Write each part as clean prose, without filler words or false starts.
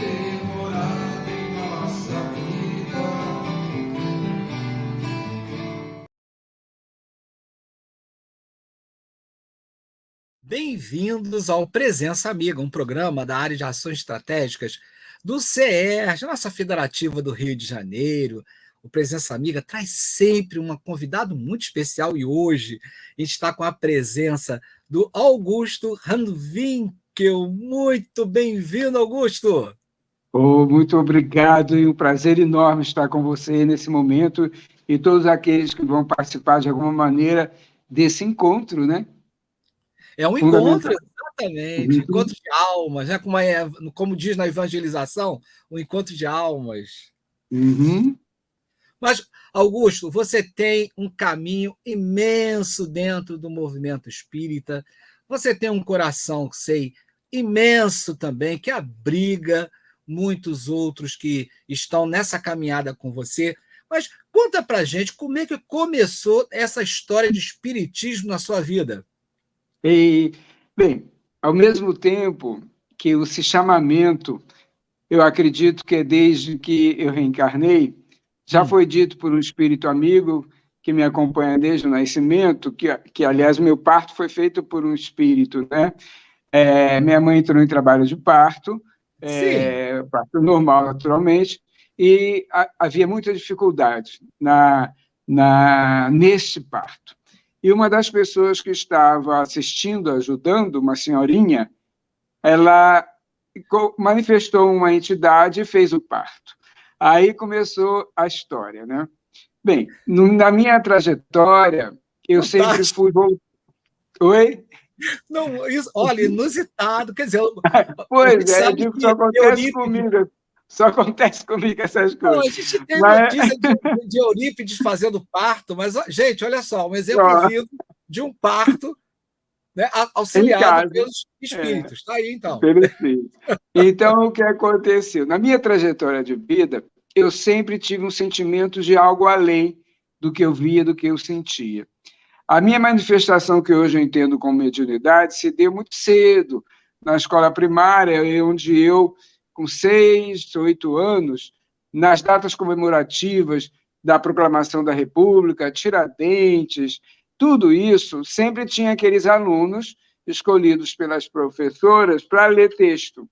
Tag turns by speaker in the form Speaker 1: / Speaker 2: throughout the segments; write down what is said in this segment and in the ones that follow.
Speaker 1: ter morado em nossa vida.
Speaker 2: Bem-vindos ao Presença Amiga, um programa da área de ações estratégicas do CERJ, nossa federativa do Rio de Janeiro. O Presença Amiga traz sempre um convidado muito especial e hoje a gente está com a presença do Augusto Hanwinkel. Muito bem-vindo, Augusto!
Speaker 3: Oh, muito obrigado e um prazer enorme estar com você nesse momento e todos aqueles que vão participar de alguma maneira desse encontro, né?
Speaker 2: É um encontro,
Speaker 3: Fundamental.
Speaker 2: exatamente, encontro de almas, né? Como diz na evangelização, um encontro de almas.
Speaker 3: Uhum.
Speaker 2: Mas, Augusto, você tem um caminho imenso dentro do movimento espírita, você tem um coração, sei, imenso também, que abriga muitos outros que estão nessa caminhada com você. Mas conta pra gente como é que começou essa história de espiritismo na sua vida.
Speaker 3: E, bem, ao mesmo tempo que o se chamamento, eu acredito que é desde que eu reencarnei, já foi dito por um espírito amigo que me acompanha desde o nascimento, que aliás, meu parto foi feito por um espírito, né? Minha mãe entrou em trabalho de parto,
Speaker 2: Sim.
Speaker 3: parto normal, naturalmente, e havia muita dificuldade nesse parto. E uma das pessoas que estava assistindo, ajudando, uma senhorinha, ela manifestou uma entidade e fez o parto. Aí começou a história, né? Bem, na minha trajetória, eu sempre
Speaker 2: Fantástico.
Speaker 3: fui... Oi?
Speaker 2: Não, isso, olha, inusitado, quer dizer, a
Speaker 3: Pois
Speaker 2: gente
Speaker 3: é, eu
Speaker 2: sabe
Speaker 3: digo que só
Speaker 2: que
Speaker 3: acontece
Speaker 2: Eurípides.
Speaker 3: comigo, só acontece comigo essas
Speaker 2: Não, a
Speaker 3: coisas.
Speaker 2: gente tem
Speaker 3: Mas,
Speaker 2: notícia de Eurípides fazendo parto, mas, gente, olha só, um exemplo
Speaker 3: ó,
Speaker 2: vivo de um parto, né,
Speaker 3: em
Speaker 2: auxiliado
Speaker 3: casa,
Speaker 2: pelos
Speaker 3: é,
Speaker 2: espíritos. Está aí, então.
Speaker 3: perfeito. Então, o que aconteceu? Na minha trajetória de vida, eu sempre tive um sentimento de algo além do que eu via, do que eu sentia. A minha manifestação, que hoje eu entendo como mediunidade, se deu muito cedo, na escola primária, onde eu, com 6, 8 anos, nas datas comemorativas da proclamação da República, Tiradentes, tudo isso, sempre tinha aqueles alunos escolhidos pelas professoras para ler texto.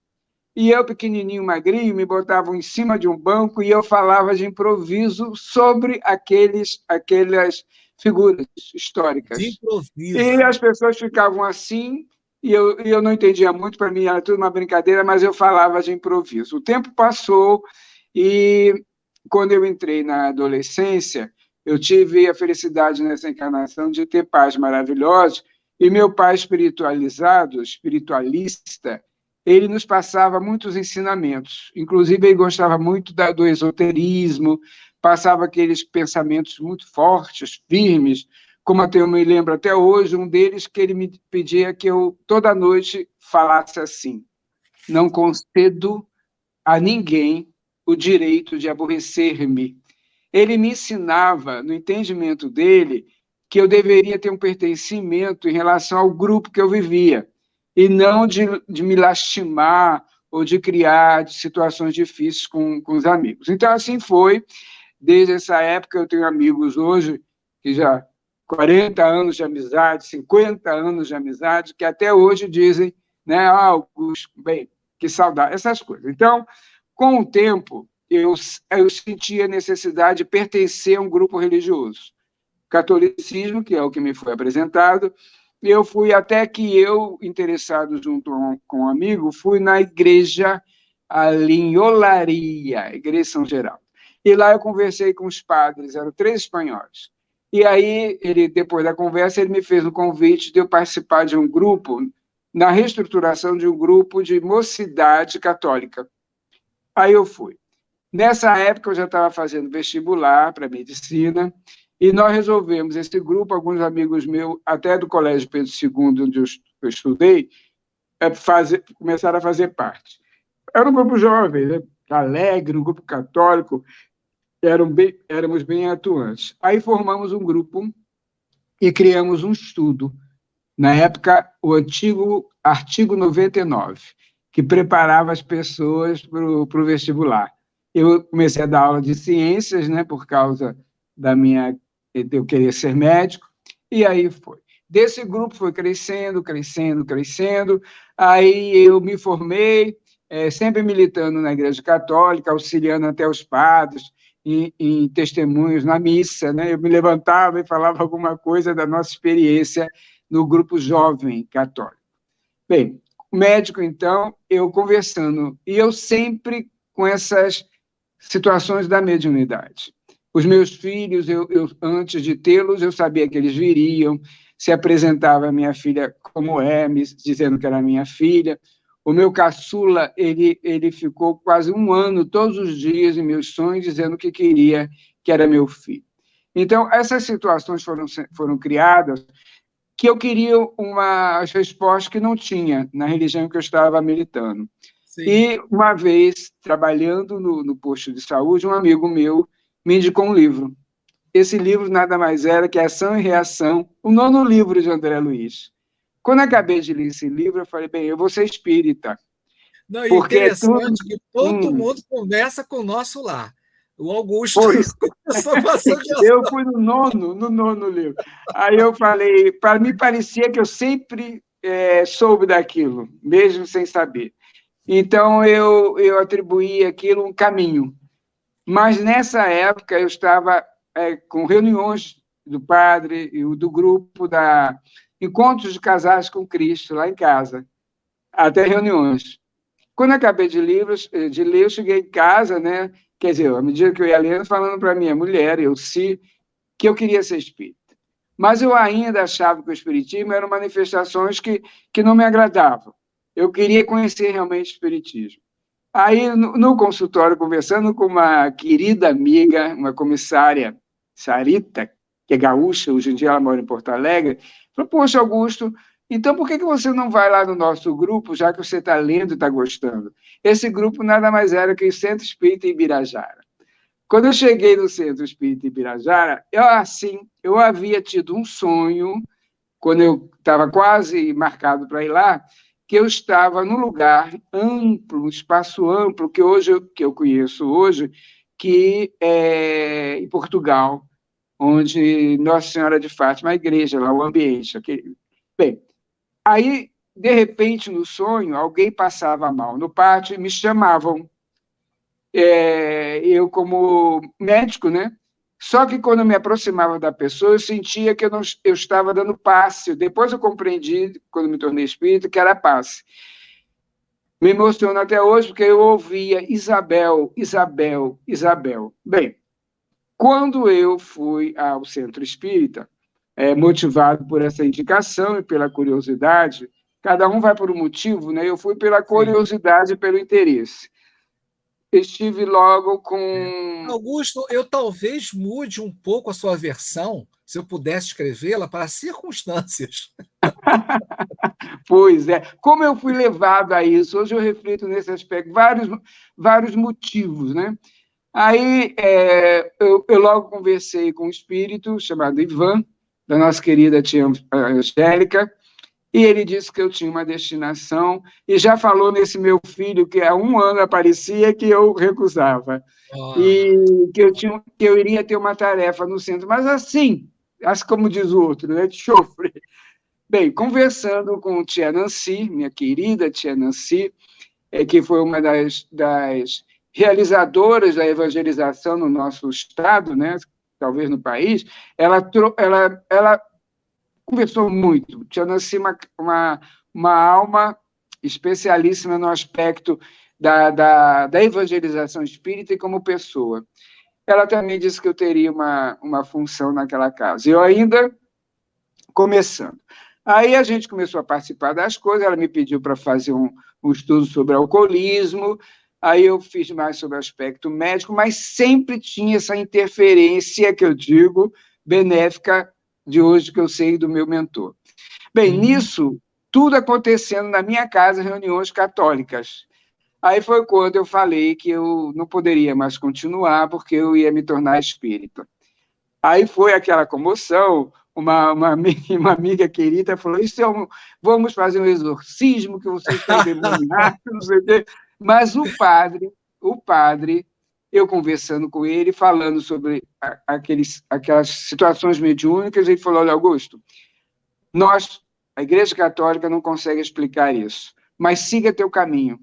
Speaker 3: E eu, pequenininho, magrinho, me botavam em cima de um banco e eu falava de improviso sobre aquelas figuras
Speaker 2: De
Speaker 3: históricas. E
Speaker 2: improviso.
Speaker 3: as pessoas ficavam assim, e eu não entendia muito, para mim era tudo uma brincadeira, mas eu falava de improviso. O tempo passou e, quando eu entrei na adolescência, eu tive a felicidade nessa encarnação de ter pais maravilhosos, e meu pai espiritualizado, espiritualista, ele nos passava muitos ensinamentos. Inclusive, ele gostava muito do esoterismo, passava aqueles pensamentos muito fortes, firmes, como até eu me lembro até hoje, um deles que ele me pedia que eu, toda noite, falasse assim: não concedo a ninguém o direito de aborrecer-me. Ele me ensinava, no entendimento dele, que eu deveria ter um pertencimento em relação ao grupo que eu vivia, e não de me lastimar ou de criar situações difíceis com os amigos. Então, assim foi. Desde essa época, eu tenho amigos hoje que já 40 anos de amizade, 50 anos de amizade, que até hoje dizem, né, Augusto, bem, que saudade, essas coisas. Então, com o tempo, eu senti a necessidade de pertencer a um grupo religioso. Catolicismo, que é o que me foi apresentado, eu fui até que eu, interessado junto com um amigo, fui na igreja ali em Olaria, Igreja São Geraldo. E lá eu conversei com os padres, eram 3 espanhóis. E aí, depois da conversa, ele me fez um convite de eu participar de um grupo, na reestruturação de um grupo de mocidade católica. Aí eu fui. Nessa época, eu já estava fazendo vestibular para medicina, e nós resolvemos, esse grupo, alguns amigos meus, até do Colégio Pedro II, onde eu estudei, começaram a fazer parte. Era um grupo jovem, né? Alegre, um grupo católico, éramos bem atuantes. Aí formamos um grupo e criamos um estudo. Na época, o antigo artigo 99. que preparava as pessoas para o vestibular. Eu comecei a dar aula de ciências, né, por causa de eu querer ser médico, e aí foi. Desse grupo foi crescendo, crescendo, crescendo, aí eu me formei, sempre militando na Igreja Católica, auxiliando até os padres em testemunhos na missa, né? Eu me levantava e falava alguma coisa da nossa experiência no grupo jovem católico. Bem, médico, então, eu conversando, e eu sempre com essas situações da mediunidade. Os meus filhos, antes de tê-los, eu sabia que eles viriam, se apresentava a minha filha como dizendo que era minha filha. O meu caçula, ele ficou quase um ano, todos os dias, em meus sonhos, dizendo que queria, que era meu filho. Então, essas situações foram criadas que eu queria umas respostas que não tinha na religião que eu estava militando. Sim. E, uma vez, trabalhando no posto de saúde, um amigo meu me indicou um livro. Esse livro nada mais era que Ação e Reação, o 9º livro de André Luiz. Quando eu acabei de ler esse livro, eu falei, bem, eu vou ser espírita.
Speaker 2: Não, e interessante que todo mundo conversa com o nosso lar. O Augusto começou a passar
Speaker 3: eu fui no nono livro. Aí eu falei, para mim parecia que eu sempre soube daquilo, mesmo sem saber. Então, eu atribuí aquilo um caminho. Mas, nessa época, eu estava com reuniões do padre e do grupo da Encontros de Casais com Cristo, lá em casa, até reuniões. Quando acabei de ler, eu cheguei em casa, né? Quer dizer, à medida que eu ia lendo, falando para minha mulher, que eu queria ser espírita. Mas eu ainda achava que o espiritismo eram manifestações que não me agradavam. Eu queria conhecer realmente o espiritismo. Aí, no consultório, conversando com uma querida amiga, uma comissária, Sarita, que é gaúcha, hoje em dia ela mora em Porto Alegre, falou, poxa, Augusto, então por que você não vai lá no nosso grupo, já que você está lendo e está gostando? Esse grupo nada mais era que o Centro Espírita Ibirajara. Quando eu cheguei no Centro Espírita Ibirajara, eu havia tido um sonho, quando eu estava quase marcado para ir lá, que eu estava num lugar amplo, um espaço amplo, que eu conheço hoje, que é em Portugal, onde Nossa Senhora de Fátima, a igreja lá, o ambiente. Bem, aí, de repente, no sonho, alguém passava mal no pátio e me chamavam. Eu, como médico, né? Só que quando eu me aproximava da pessoa, eu sentia que eu estava dando passe. Depois eu compreendi, quando me tornei espírita, que era passe. Me emociona até hoje, porque eu ouvia Isabel, Isabel, Isabel. Bem, quando eu fui ao centro espírita, motivado por essa indicação e pela curiosidade, cada um vai por um motivo, né? Eu fui pela curiosidade e pelo interesse. Estive logo com...
Speaker 2: Augusto, eu talvez mude um pouco a sua versão, se eu pudesse escrevê-la, para circunstâncias.
Speaker 3: Pois é. Como eu fui levado a isso? Hoje eu reflito nesse aspecto, vários motivos, né? Aí eu logo conversei com um espírito chamado Ivan, da nossa querida tia Angélica, e ele disse que eu tinha uma destinação, e já falou nesse meu filho, que há um ano aparecia, que eu recusava, e que eu iria ter uma tarefa no centro, mas assim como diz o outro, né, de chofre. Bem, conversando com tia Nancy, minha querida tia Nancy, que foi uma das realizadoras da evangelização no nosso estado, né, talvez no país, ela conversou muito. Tia Nancy, uma alma especialíssima no aspecto da evangelização espírita e como pessoa. Ela também disse que eu teria uma função naquela casa. Eu ainda começando. Aí a gente começou a participar das coisas, ela me pediu para fazer um estudo sobre alcoolismo, aí eu fiz mais sobre o aspecto médico, mas sempre tinha essa interferência, que eu digo, benéfica de hoje, que eu sei do meu mentor. Bem, nisso, tudo acontecendo na minha casa, reuniões católicas. Aí foi quando eu falei que eu não poderia mais continuar, porque eu ia me tornar espírita. Aí foi aquela comoção, uma amiga querida falou, vamos fazer um exorcismo, que você está endemoniado, não sei o quê. Mas o padre, eu conversando com ele, falando sobre aquelas situações mediúnicas, ele falou, olha, Augusto, a Igreja Católica não consegue explicar isso, mas siga teu caminho,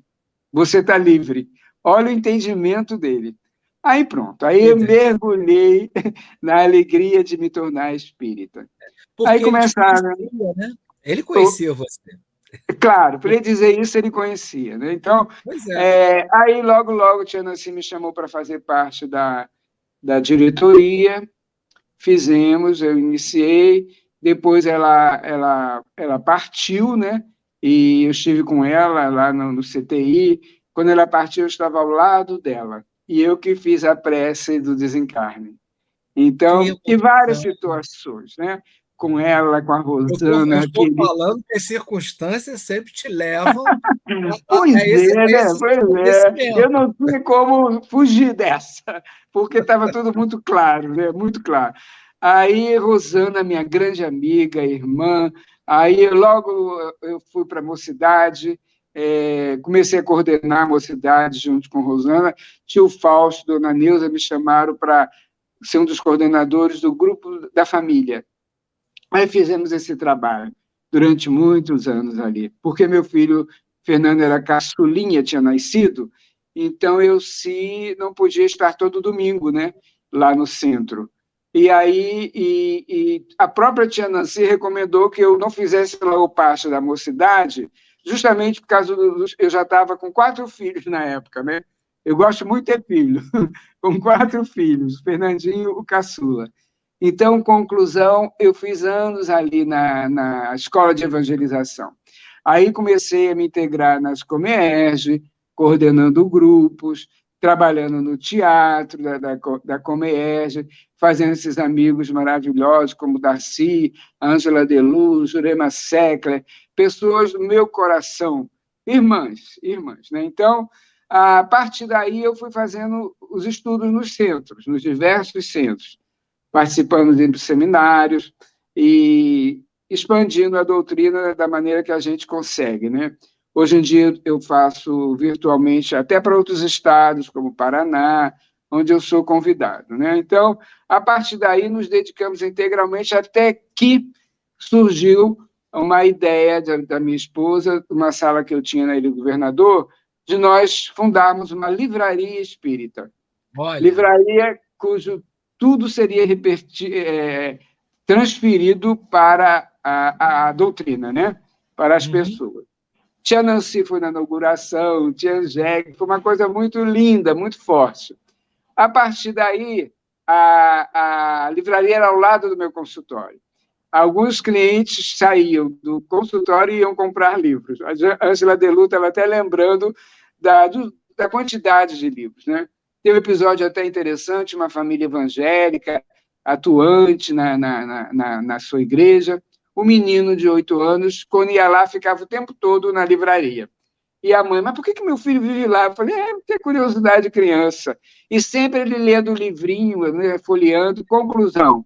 Speaker 3: você está livre. Olha o entendimento dele. Aí pronto, aí eu mergulhei na alegria de me tornar espírita.
Speaker 2: Porque
Speaker 3: aí começaram...
Speaker 2: Ele conhecia, né? Ele conhecia você.
Speaker 3: Claro, para ele dizer isso, ele conhecia. Né? Então, aí logo Tia Nancy me chamou para fazer parte da diretoria, fizemos, eu iniciei, depois ela partiu, né? E eu estive com ela lá no CTI. Quando ela partiu, eu estava ao lado dela. E eu que fiz a prece do desencarne. Então, e várias situações, né? Com ela, com a Rosana.
Speaker 2: Eu estou falando que as circunstâncias sempre te levam
Speaker 3: Pois né? Eu não tinha como fugir dessa, porque estava tudo muito claro, né? Muito claro. Aí, Rosana, minha grande amiga, irmã, aí logo eu fui para a Mocidade, comecei a coordenar a Mocidade junto com Rosana, tio Fausto, dona Neuza me chamaram para ser um dos coordenadores do grupo da família. Aí fizemos esse trabalho durante muitos anos ali, porque meu filho Fernando era caçulinha, tinha nascido, então eu não podia estar todo domingo, né, lá no centro. E aí a própria tia Nancy recomendou que eu não fizesse lá o parte da Mocidade, justamente por causa eu já estava com 4 filhos na época, né? Eu gosto muito de ter filho, com 4 filhos, Fernandinho, o caçula. Então, conclusão, eu fiz anos ali na escola de evangelização. Aí comecei a me integrar nas Comerge, coordenando grupos, trabalhando no teatro da Comerge, fazendo esses amigos maravilhosos como Darcy, Ângela Deluz, Jurema Seckler, pessoas do meu coração, irmãs, né? Então, a partir daí eu fui fazendo os estudos nos centros, nos diversos centros, participando de seminários e expandindo a doutrina da maneira que a gente consegue, né? Hoje em dia eu faço virtualmente até para outros estados, como Paraná, onde eu sou convidado, né? Então, a partir daí, nos dedicamos integralmente até que surgiu uma ideia da minha esposa, uma sala que eu tinha na Ilha do Governador, de nós fundarmos uma livraria espírita.
Speaker 2: Olha.
Speaker 3: Livraria cujo tudo seria transferido para a doutrina, né? Para as pessoas. Tia Nancy foi na inauguração, tia Angélica, foi uma coisa muito linda, muito forte. A partir daí, a livraria era ao lado do meu consultório. Alguns clientes saíam do consultório e iam comprar livros. A Ângela Delu estava até lembrando da quantidade de livros, né? Teve um episódio até interessante, uma família evangélica, atuante na sua igreja. O menino de 8 anos, quando ia lá, ficava o tempo todo na livraria. E a mãe, mas por que meu filho vive lá? Eu falei, tem curiosidade de criança. E sempre ele lendo o livrinho, né, folheando. Conclusão,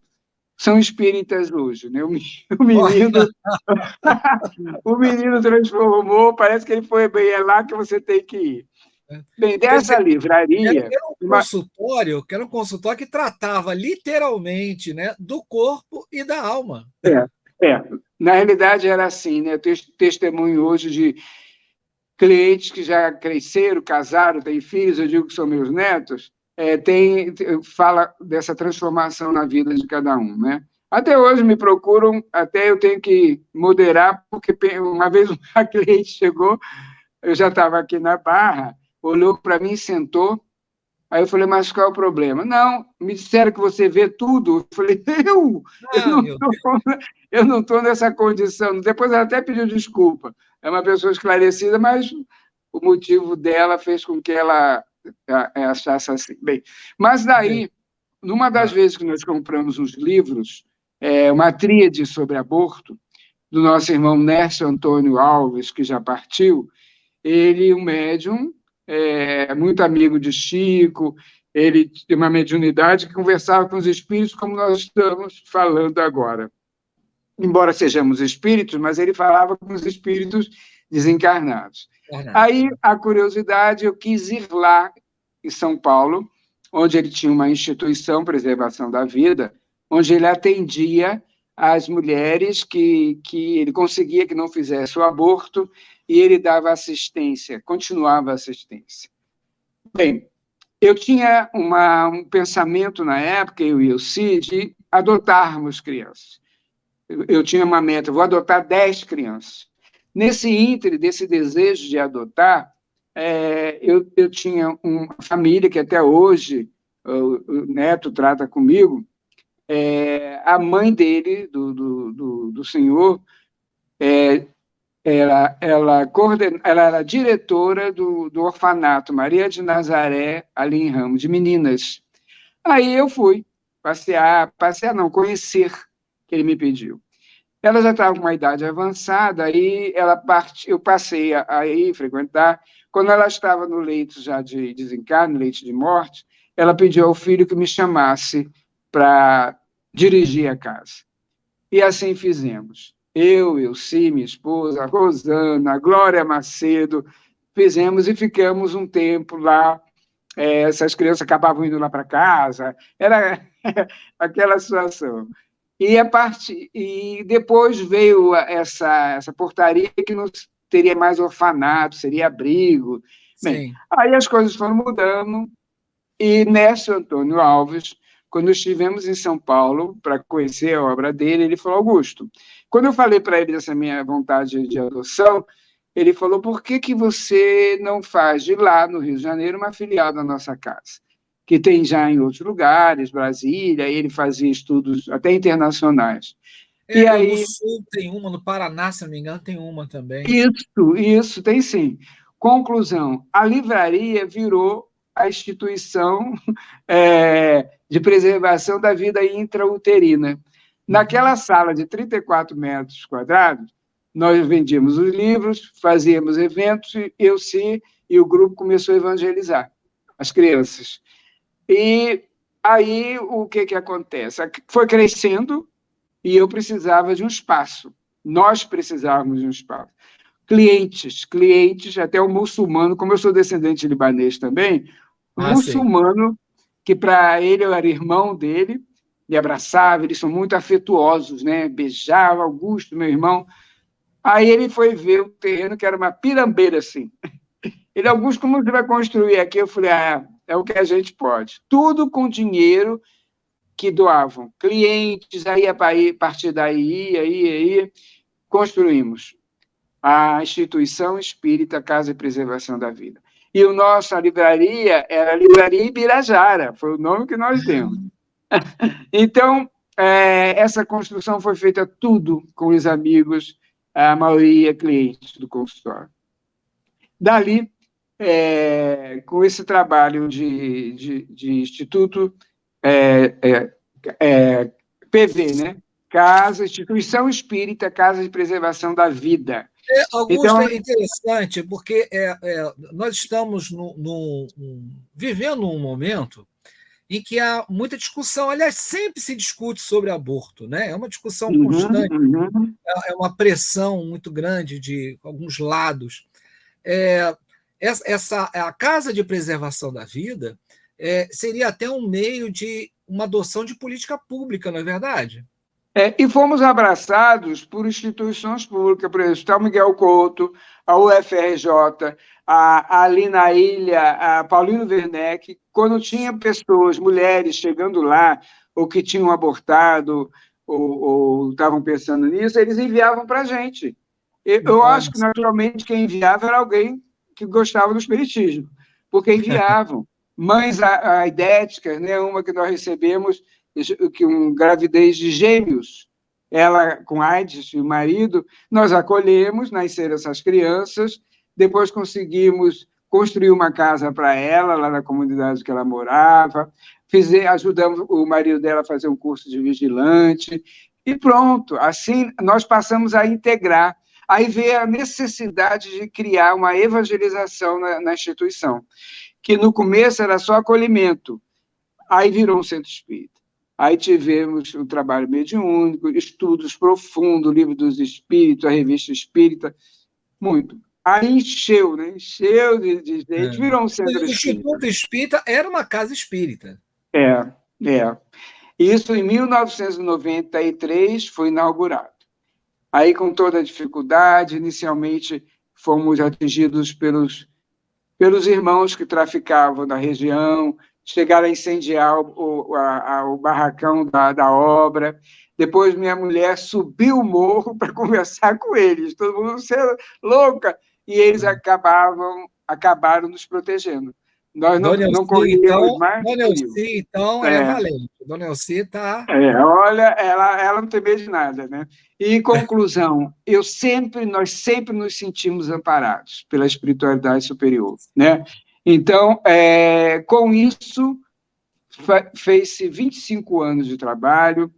Speaker 3: são espíritas hoje, né? O menino transformou, parece que ele foi bem, é lá que você tem que ir. Bem, dessa livraria...
Speaker 2: Era um consultório que tratava literalmente, né, do corpo e da alma.
Speaker 3: Na realidade era assim, né? Eu tenho testemunho hoje de clientes que já cresceram, casaram, têm filhos, eu digo que são meus netos, fala dessa transformação na vida de cada um, né? Até hoje me procuram, até eu tenho que moderar, porque uma vez uma cliente chegou, eu já estava aqui na Barra, olhou para mim, sentou, aí eu falei, mas qual é o problema? Não, me disseram que você vê tudo. Eu falei, eu não estou nessa condição. Depois ela até pediu desculpa. É uma pessoa esclarecida, mas o motivo dela fez com que ela achasse assim. Bem, mas daí, numa das vezes que nós compramos uns livros, uma tríade sobre aborto, do nosso irmão Nércio Antônio Alves, que já partiu, ele, um médium, muito amigo de Chico, ele tem uma mediunidade que conversava com os espíritos como nós estamos falando agora. embora sejamos espíritos, mas ele falava com os espíritos desencarnados. Aí, a curiosidade, eu quis ir lá em São Paulo, onde ele tinha uma instituição, Preservação da Vida, onde ele atendia as mulheres que ele conseguia que não fizesse o aborto, e ele dava assistência, continuava a assistência. Bem, eu tinha um pensamento na época, eu e o Cid, de adotarmos crianças. Eu tinha uma meta, vou adotar 10 crianças. Nesse íntere desse desejo de adotar, eu tinha uma família que até hoje o neto trata comigo, a mãe dele, do senhor, ela era diretora do orfanato Maria de Nazaré, ali em Ramos, de meninas. Aí eu fui passear não, conhecer, que ele me pediu. Ela já estava com uma idade avançada, aí eu passei a ir frequentar. Quando ela estava no leito já de desencarne, leito de morte, ela pediu ao filho que me chamasse para dirigir a casa. E assim fizemos. Eu, Elci, minha esposa, a Rosana, a Glória Macedo, fizemos e ficamos um tempo lá. Essas crianças acabavam indo lá para casa, era aquela situação. E depois veio essa portaria que não teria mais orfanato, seria abrigo. Bem, aí as coisas foram mudando, e Nécio Antônio Alves, quando estivemos em São Paulo para conhecer a obra dele, ele falou: Augusto, quando eu falei para ele dessa minha vontade de adoção, ele falou: por que você não faz de lá, no Rio de Janeiro, uma filial da nossa casa? Que tem já em outros lugares, Brasília, ele fazia estudos até internacionais.
Speaker 2: E aí, no Sul tem uma, no Paraná, se não me engano, tem uma também.
Speaker 3: Isso, tem sim. Conclusão, a livraria virou a instituição de preservação da vida intrauterina. Naquela sala de 34 metros quadrados, nós vendíamos os livros, fazíamos eventos, e o grupo começou a evangelizar as crianças. E aí, o que acontece? Foi crescendo e eu precisava de um espaço. Nós precisávamos de um espaço. Clientes, até o muçulmano, como eu sou descendente libanês também, o muçulmano, que para ele eu era irmão dele, me abraçava, eles são muito afetuosos, né? Beijava, Augusto, meu irmão. Aí ele foi ver o terreno, que era uma pirambeira assim. Ele: Augusto, como você vai construir aqui? Eu falei: é o que a gente pode. Tudo com dinheiro que doavam. Clientes, aí a partir daí, construímos a Instituição Espírita Casa de Preservação da Vida. E a nossa livraria era a Livraria Ibirajara, foi o nome que nós demos. Então, essa construção foi feita tudo com os amigos, a maioria clientes do consultório. Dali, com esse trabalho de Instituto PV, né? Instituição Espírita Casa de Preservação da Vida.
Speaker 2: Augusto, então, é interessante, porque nós estamos vivendo um momento em que há muita discussão. Aliás, sempre se discute sobre aborto, né? É uma discussão constante, é uma pressão muito grande de alguns lados. A Casa de Preservação da Vida seria até um meio de uma adoção de política pública, não é verdade?
Speaker 3: E fomos abraçados por instituições públicas, por exemplo, o Miguel Couto, a UFRJ, ali na ilha, a Paulino Werneck, quando tinha pessoas, mulheres, chegando lá, ou que tinham abortado, ou estavam pensando nisso, eles enviavam para a gente. Eu acho que, naturalmente, quem enviava era alguém que gostava do espiritismo, porque enviavam. Mães aidéticas, né, uma que nós recebemos, que gravidez de gêmeos, ela com AIDS e o marido, nós acolhemos, nasceram essas crianças, depois conseguimos construir uma casa para ela, lá na comunidade que ela morava, ajudamos o marido dela a fazer um curso de vigilante, e pronto, assim nós passamos a integrar. Aí veio a necessidade de criar uma evangelização na instituição, que no começo era só acolhimento, aí virou um centro espírita. Aí tivemos o trabalho mediúnico, estudos profundos, o Livro dos Espíritos, a Revista Espírita, muito. Aí encheu, né? Encheu de gente, virou um centro
Speaker 2: O
Speaker 3: espírita.
Speaker 2: Instituto Espírita era uma casa espírita.
Speaker 3: É, é. Isso em 1993 foi inaugurado. Aí, com toda a dificuldade, inicialmente fomos atingidos pelos irmãos que traficavam na região, chegaram a incendiar o barracão da obra. Depois, minha mulher subiu o morro para conversar com eles. Todo mundo, você é louca! E eles acabaram nos protegendo. Nós
Speaker 2: Dona
Speaker 3: não
Speaker 2: Elci,
Speaker 3: corríamos
Speaker 2: então,
Speaker 3: mais
Speaker 2: Dona
Speaker 3: perigo.
Speaker 2: Elci, então, é valente. Dona Elci está.
Speaker 3: Olha, ela não tem medo de nada, né? E, em conclusão, nós sempre nos sentimos amparados pela espiritualidade superior, né? Então, com isso, fez-se 25 anos de trabalho.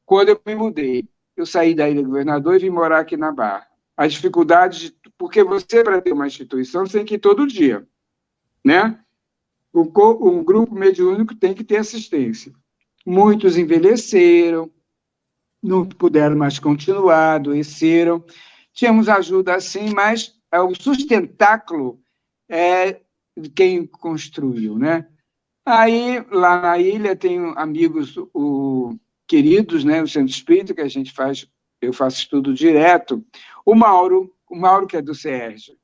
Speaker 3: Quando eu me mudei, eu saí da Ilha do Governador e vim morar aqui na Barra. As dificuldades, porque você, para ter uma instituição, você tem que ir todo dia, né? Um grupo mediúnico tem que ter assistência. Muitos envelheceram, não puderam mais continuar, adoeceram. Tínhamos ajuda assim, mas o sustentáculo é de quem construiu, né? Aí, lá na ilha, tenho amigos queridos, né? O Centro Espírita, que eu faço estudo direto. O Mauro que é do CERJ,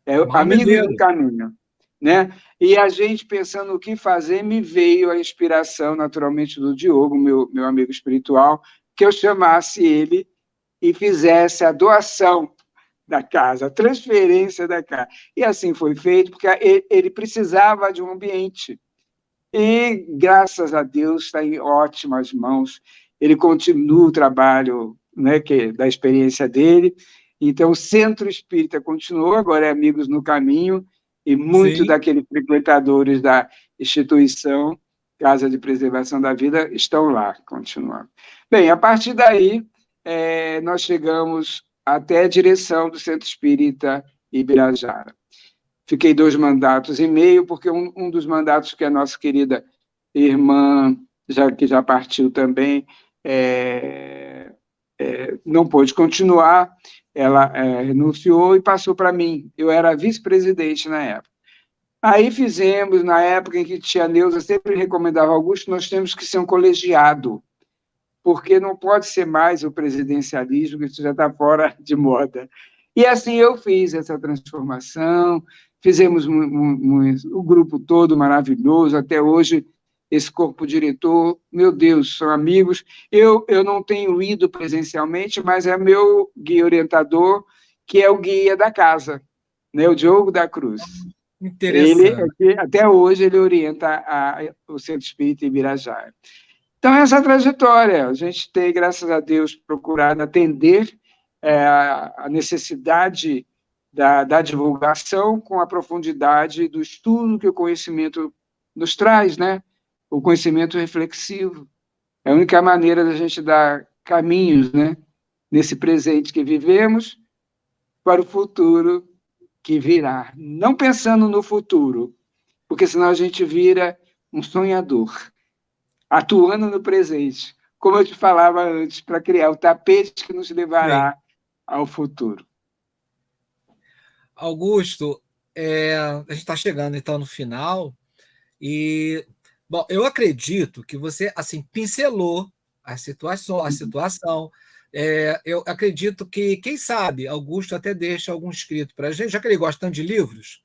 Speaker 2: Mauro
Speaker 3: Amigos no
Speaker 2: Medeiros.
Speaker 3: Caminho, né? E a gente pensando o que fazer, me veio a inspiração, naturalmente, do Diogo, meu amigo espiritual, que eu chamasse ele e fizesse a doação da casa, a transferência da casa. E assim foi feito, porque ele precisava de um ambiente. E, graças a Deus, está em ótimas mãos. Ele continua o trabalho, né, da experiência dele. Então, o Centro Espírita continuou, agora é Amigos no Caminho, e muitos
Speaker 2: Sim.
Speaker 3: daqueles frequentadores da instituição, Casa de Preservação da Vida, estão lá, continuando. Bem, a partir daí, nós chegamos até a direção do Centro Espírita Ibirajara. Fiquei 2 mandatos e meio, porque um dos mandatos que a nossa querida irmã, que já partiu também, não pôde continuar, ela renunciou e passou para mim. Eu era vice-presidente na época. Aí fizemos, na época em que tia Neuza sempre recomendava, Augusto, nós temos que ser um colegiado, porque não pode ser mais o presidencialismo, que isso já está fora de moda. E assim eu fiz essa transformação, fizemos o grupo todo maravilhoso, até hoje esse corpo diretor, meu Deus, são amigos. Eu não tenho ido presencialmente, mas é meu guia orientador, que é o guia da casa, né, o Diogo da Cruz.
Speaker 2: Interessante.
Speaker 3: Até hoje ele orienta o Centro Espírita Ibirajara. Então, essa trajetória, a gente tem, graças a Deus, procurado atender a necessidade da divulgação com a profundidade do estudo que o conhecimento nos traz, né? O conhecimento reflexivo. É a única maneira da gente dar caminhos, né? Nesse presente que vivemos para o futuro que virá. Não pensando no futuro, porque senão a gente vira um sonhador, atuando no presente, como eu te falava antes, para criar o tapete que nos levará ao futuro.
Speaker 2: Augusto, a gente está chegando então no final e, bom, eu acredito que você assim pincelou a situação. Eu acredito que, quem sabe, Augusto até deixa algum escrito para a gente, já que ele gosta tanto de livros,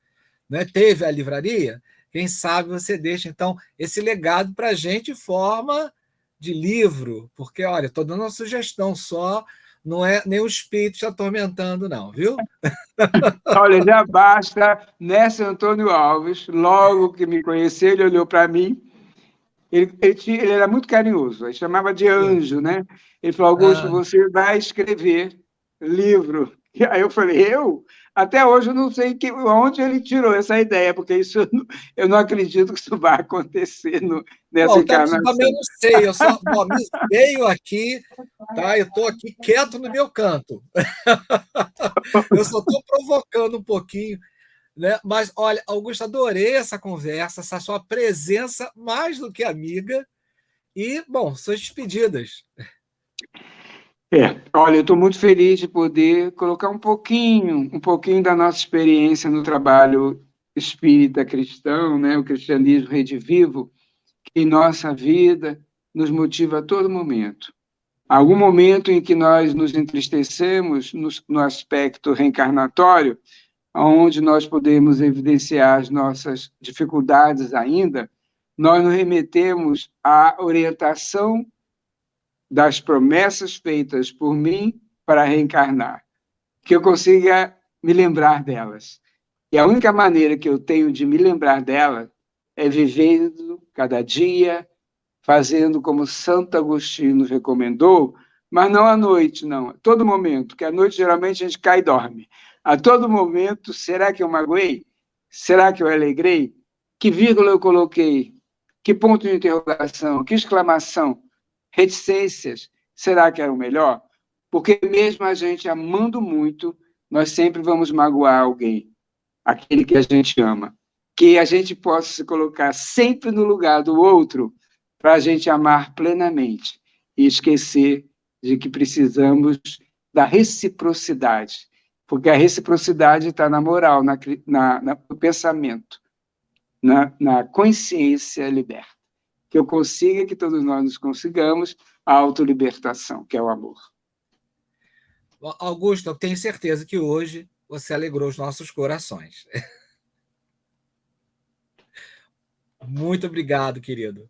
Speaker 2: né? Teve a livraria, quem sabe você deixa, então, esse legado para a gente em forma de livro, porque, olha, estou dando uma sugestão só, não é nem o espírito te atormentando, não, viu?
Speaker 3: Olha, já basta, Néstor Antônio Alves, logo que me conheceu, ele olhou para mim, ele era muito carinhoso, ele chamava de anjo, né? Ele falou, Augusto, você vai escrever livro. E aí eu falei, eu? Até hoje eu não sei onde ele tirou essa ideia, porque isso eu não acredito que isso vai acontecer nessa encarnação.
Speaker 2: Também não sei, eu só me veio aqui, tá? Eu estou aqui quieto no meu canto. Eu só estou provocando um pouquinho, né? Mas, olha, Augusto, adorei essa conversa, essa sua presença mais do que amiga, E, bom, suas despedidas.
Speaker 3: Olha, eu estou muito feliz de poder colocar um pouquinho da nossa experiência no trabalho espírita cristão, né, o cristianismo redivivo, que em nossa vida nos motiva a todo momento. Algum momento em que nós nos entristecemos no aspecto reencarnatório, onde nós podemos evidenciar as nossas dificuldades ainda, nós nos remetemos à orientação das promessas feitas por mim para reencarnar, que eu consiga me lembrar delas. E a única maneira que eu tenho de me lembrar dela é vivendo cada dia, fazendo como Santo Agostinho recomendou, mas não à noite, não, a todo momento, porque à noite geralmente a gente cai e dorme. A todo momento, será que eu magoei? Será que eu alegrei? Que vírgula eu coloquei? Que ponto de interrogação? Que exclamação? Reticências? Será que era o melhor? Porque mesmo a gente amando muito, nós sempre vamos magoar alguém, aquele que a gente ama. Que a gente possa se colocar sempre no lugar do outro para a gente amar plenamente e esquecer de que precisamos da reciprocidade, porque a reciprocidade está na moral, no pensamento, na consciência liberta. Que eu consiga, que todos nós nos consigamos, a autolibertação, que é o amor.
Speaker 2: Augusto, eu tenho certeza que hoje você alegrou os nossos corações. Muito obrigado, querido.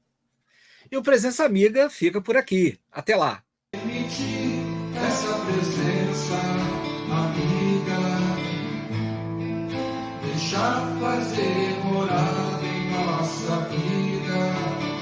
Speaker 2: E o Presença Amiga fica por aqui. Até lá.
Speaker 1: Permitir essa presença amiga, deixar fazer morada em nossa vida.